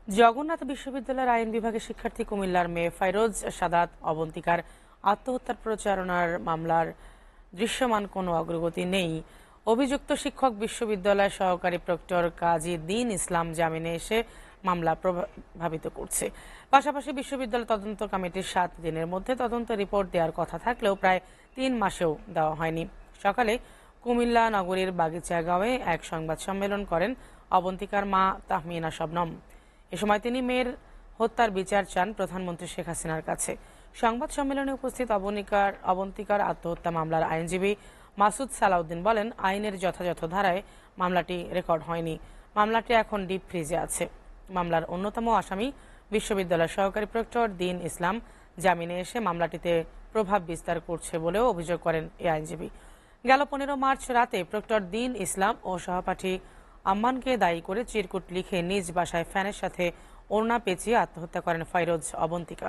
জগন্নাথ বিশ্ববিদ্যালয়ের আইন বিভাগের শিক্ষার্থী কুমিল্লার মেয়ে ফাইরোজ সাদাত অবন্তিকার আত্মহত্যার প্রচারণার মামলার দৃশ্যমান কোনো অগ্রগতি নেই। অভিযুক্ত শিক্ষক বিশ্ববিদ্যালয়ের সহকারী প্রক্টর কাজী দ্বীন ইসলাম জামিনে এসে মামলা প্রভাবিত করছে। পাশাপাশি বিশ্ববিদ্যালয় তদন্ত কমিটির 7 দিনের মধ্যে তদন্ত রিপোর্ট দেওয়ার কথা থাকলেও প্রায় 3 মাসেও দেওয়া হয়নি। সকালে কুমিল্লা নগরীর বাগিচাগাঁওয়ে এক সংবাদ সম্মেলন করেন অবন্তিকার মা তাহমিনা শবনম। এ সময় তিনি মেয়ের হত্যার বিচার চান প্রধানমন্ত্রী শেখ হাসিনার কাছে। সংবাদ সম্মেলনে উপস্থিত অবন্তিকার আত্মহত্যা মামলার আইনজীবী মাসুদ সালাউদ্দিন বলেন, আইনের যথাযথ ধারায় মামলাটি রেকর্ড হয়নি। মামলাটি এখন ডিপ ফ্রিজে আছে। মামলার অন্যতম আসামি বিশ্ববিদ্যালয়ের সহকারী প্রক্টর দ্বীন ইসলাম জামিনে এসে মামলাটিতে প্রভাব বিস্তার করছে বলেও অভিযোগ করেন এই আইনজীবী। গেল 15 মার্চ রাতে প্রক্টর দ্বীন ইসলাম ও সহপাঠী আম্মানকে দায়ী করে চিরকুট লিখে নিজ বাসায় ফ্যানের সাথে ওড়না পেঁচিয়ে আত্মহত্যা করেন ফাইরোজ অবন্তিকা।